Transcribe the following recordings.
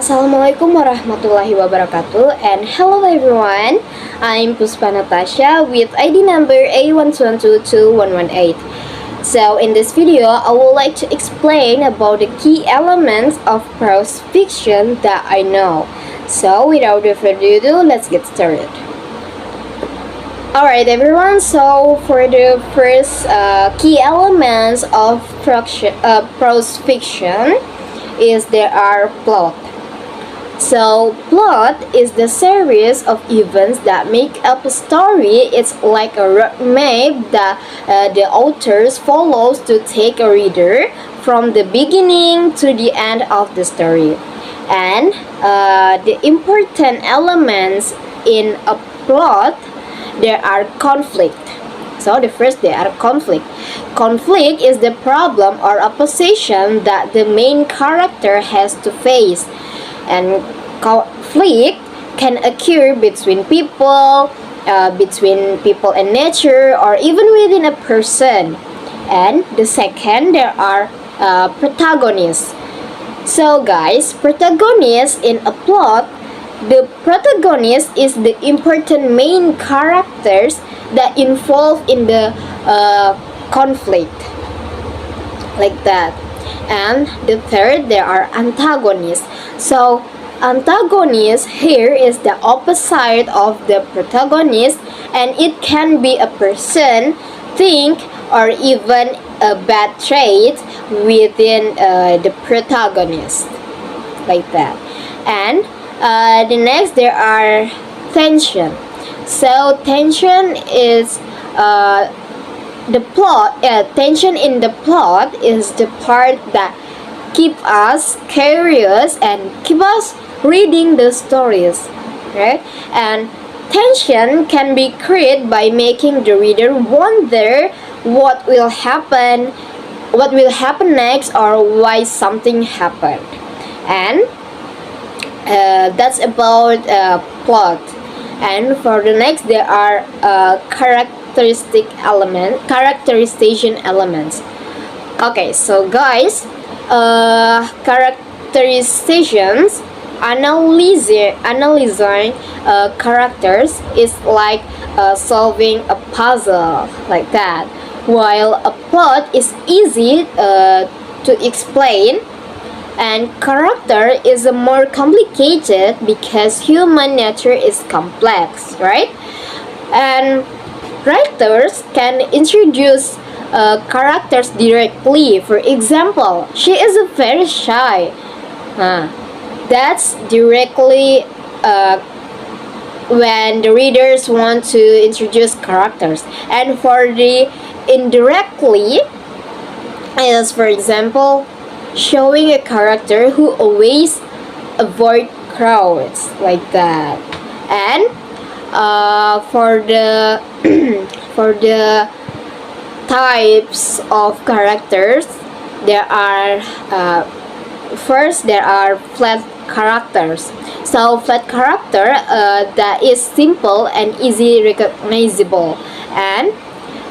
Assalamualaikum warahmatullahi wabarakatuh, and hello everyone. I'm Puspa Natasha with ID number A121222118. So in this video, I would like to explain about the key elements of prose fiction that I know. So without further ado, let's get started. Alright everyone, so for the first key elements of prose fiction is there are plot. So plot is the series of events that make up a story. It's like a road map that the authors follows to take a reader from the beginning to the end of the story. And the important elements in a plot, there are conflict. So the first, there are conflict. Conflict is the problem or opposition that the main character has to face. And conflict can occur between people and nature, or even within a person. And the second, there are protagonists. So guys, protagonist in a plot, the protagonist is the important main characters that involve in the conflict, like that. And the third, there are antagonists. So antagonist here is the opposite of the protagonist, and it can be a person, thing, or even a bad trait within the protagonist, like that. And the next, there are tension. So tension is the plot. Tension in the plot is the part that keep us curious and keep us reading the stories, right? And tension can be created by making the reader wonder what will happen next, or why something happened. And that's about plot. And for the next, there are characterization elements. Okay, so guys, characterizations, analyzing characters is like solving a puzzle, like that. While a plot is easy to explain, and character is more complicated because human nature is complex, right? And writers can introduce characters directly. For example, she is very shy. That's directly when the readers want to introduce characters. And for the indirectly is, for example, showing a character who always avoid crowds, like that. And for the for the types of characters, there are first, there are flat characters. So flat character that is simple and easy recognizable. And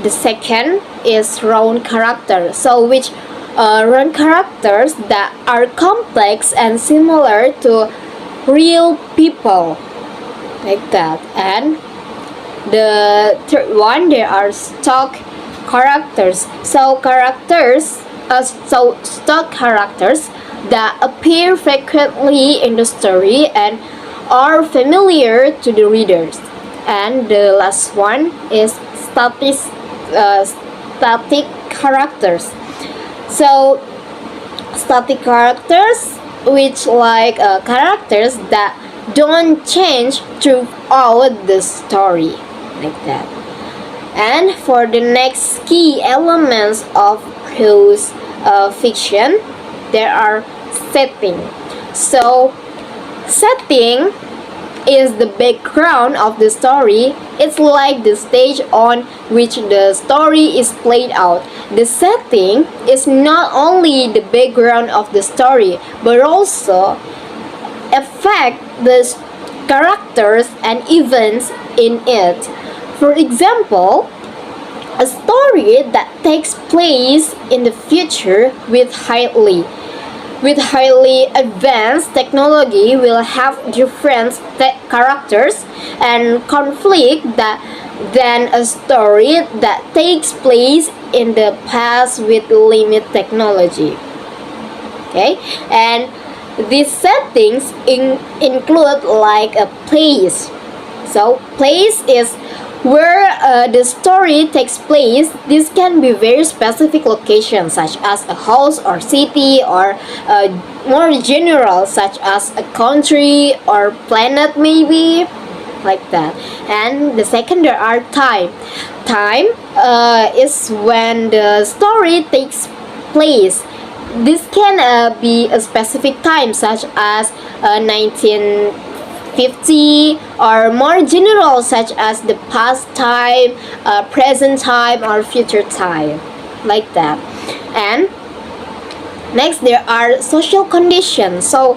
the second is round character. So which round characters that are complex and similar to real people, like that. And the third one, there are stock characters. So stock characters that appear frequently in the story and are familiar to the readers. And the last one is static characters. So static characters, which like characters that don't change throughout the story, like that. And for the next key elements of prose fiction, there are setting. So setting is the background of the story. It's like the stage on which the story is played out. The setting is not only the background of the story, but also affect the characters and events in it. For example, a story that takes place in the future with highly with highly advanced technology will have different characters and conflict than a story that takes place in the past with limited technology. Okay, and these settings include like a place. So place is where the story takes place. This can be very specific locations such as a house or city, or more general such as a country or planet maybe, like that. And the second, there are time is when the story takes place. This can be a specific time such as 1950, or more general such as the past time, present time, or future time, like that. And next, there are social conditions. So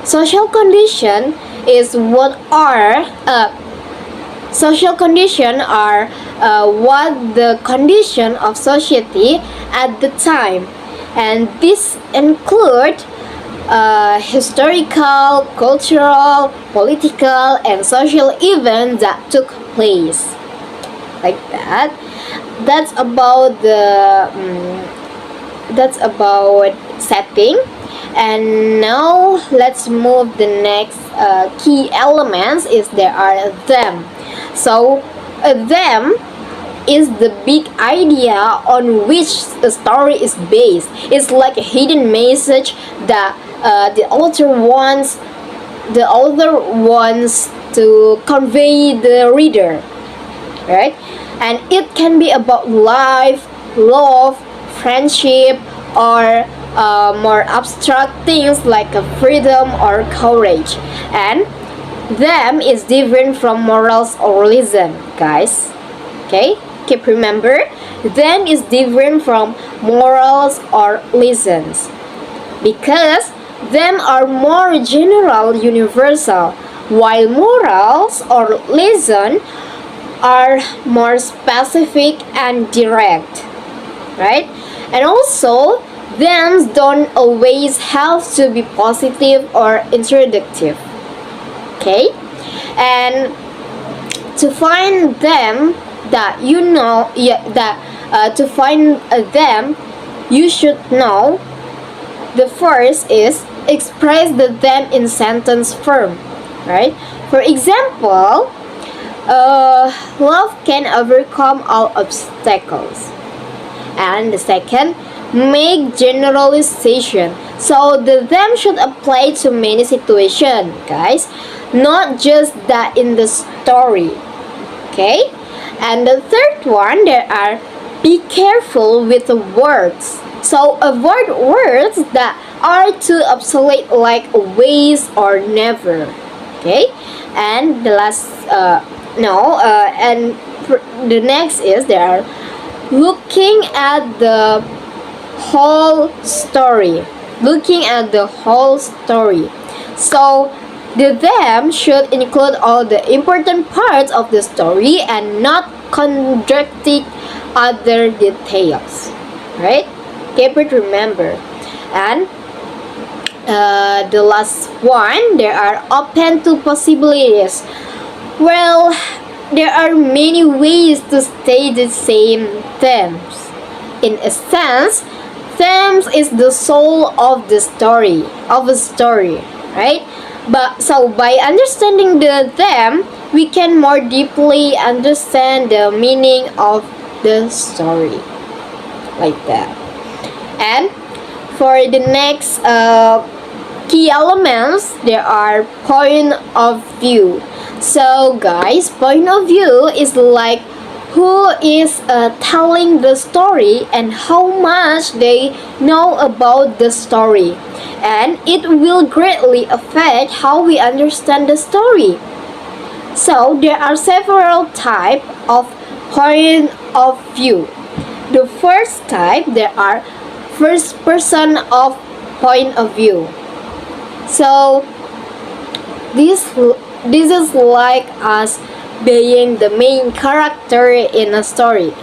social condition is what are social condition are what the condition of society at the time, and this include historical, cultural, political, and social events that took place, like that. That's about the that's about setting. And now let's move the next key elements is there are them. So them is the big idea on which the story is based. It's like a hidden message that the author wants to convey the reader, right? And it can be about life, love, friendship, or more abstract things like freedom or courage. And them is different from morals or reason, guys. Okay, keep remember, them is different from morals or reasons, because them are more general, universal, while morals or reason are more specific and direct, right? And also, them don't always have to be positive or introductive. Okay, and to find them that you know, to find them, you should know. The first is express the them in sentence form, right? For example, love can overcome all obstacles. And the second, make generalization. So the them should apply to many situations, guys, not just that in the story. Okay, and the third one, there are be careful with the words. So avoid words that are too obsolete, like always or never. Okay, and the last the next is there are looking at the whole story. Looking at the whole story. So the them should include all the important parts of the story and not contradict other details, right? Keep it remember. And the last one, there are open to possibilities. Well, there are many ways to state the same themes. In a sense, themes is the soul of the story, right? But so by understanding the them, we can more deeply understand the meaning of the story, like that. And for the next key elements, there are point of view. So guys, point of view is like who is telling the story and how much they know about the story, and it will greatly affect how we understand the story. So there are several types of point of view. The first type, there are first person of point of view. So this is like us being the main character in a story,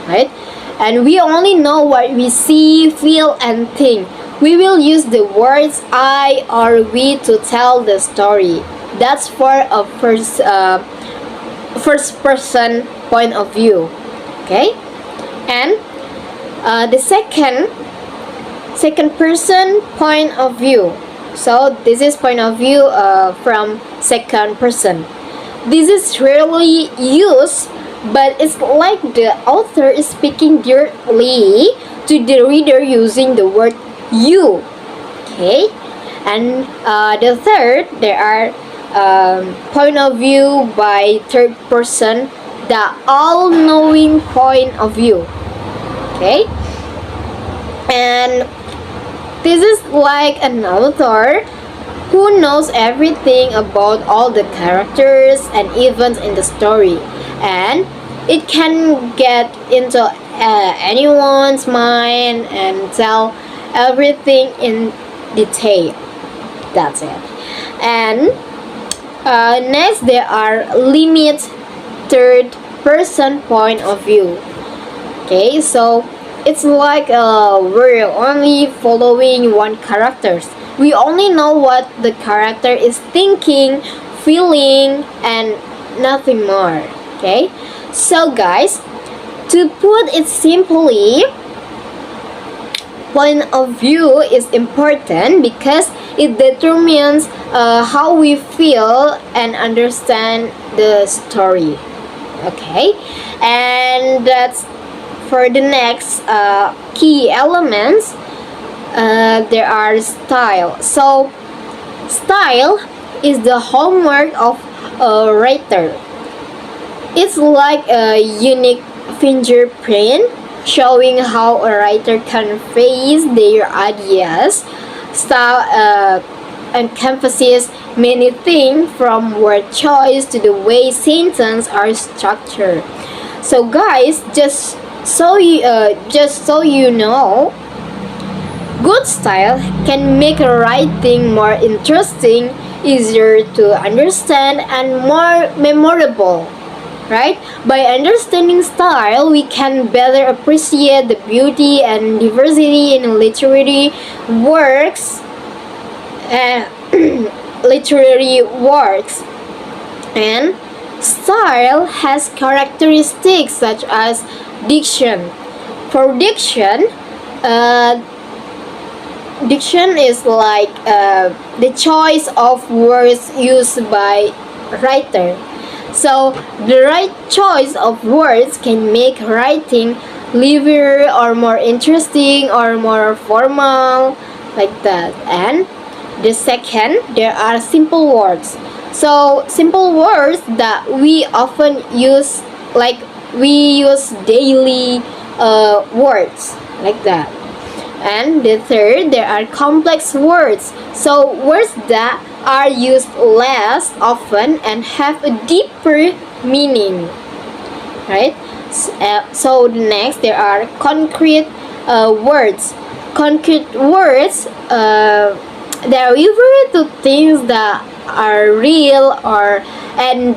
right? And we only know what we see, feel, and think. we will use the words I or we to tell the story. That's for a first person point of view. Okay, and the second person point of view. So this is point of view from second person. This is rarely used, but it's like the author is speaking directly to the reader using the word you. Okay, and the third, there are point of view by third person, the all-knowing point of view. Okay, and this is like an author who knows everything about all the characters and events in the story, and it can get into anyone's mind and tell everything in detail. That's it. And next, there are limit third person point of view. Okay, so it's like we're only following one character. We only know what the character is thinking, feeling, and nothing more. Okay, so guys, to put it simply, point of view is important because it determines how we feel and understand the story. Okay, and that's for the next key elements. There are style. So style is the hallmark of a writer. It's like a unique fingerprint showing how a writer conveys their ideas. Style encompasses many things from word choice to the way sentences are structured. So guys, just so you know, good style can make writing more interesting, easier to understand, and more memorable. Right? By understanding style, we can better appreciate the beauty and diversity in literary works. Literary works, and style has characteristics such as diction. For diction, diction is like the choice of words used by writer. So the right choice of words can make writing livelier or more interesting or more formal, like that. And the second, there are simple words. So simple words that we often use, like we use daily words, like that. And the third, there are complex words. So words that are used less often and have a deeper meaning, right? So the next, there are concrete words. Concrete words, they refer to things that are real or and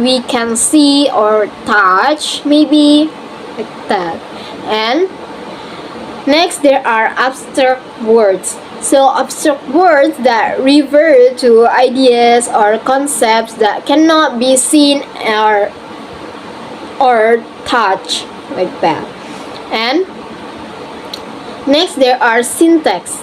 we can see or touch, maybe, like that. And next, there are abstract words. So abstract words that refer to ideas or concepts that cannot be seen or touched, like that. And next, there are syntax.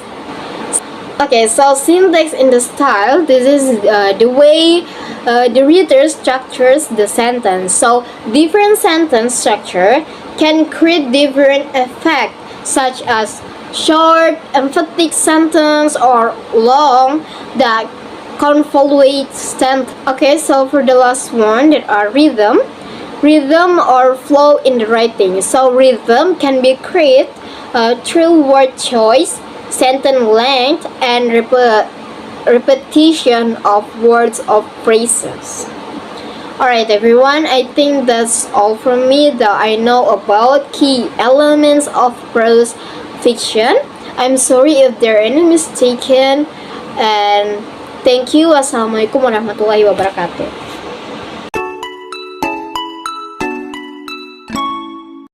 Okay, so syntax in the style, this is the way the reader structures the sentence. So different sentence structure can create different effects, such as short, emphatic sentence or long that convolute sentence. Okay, so for the last one, there are rhythm or flow in the writing. So rhythm can be created through word choice, sentence length, and repetition of words or phrases. Alright everyone, I think that's all from me that I know about key elements of prose fiction. I'm sorry if there are any mistaken, and thank you. Wassalamualaikum warahmatullahi wabarakatuh.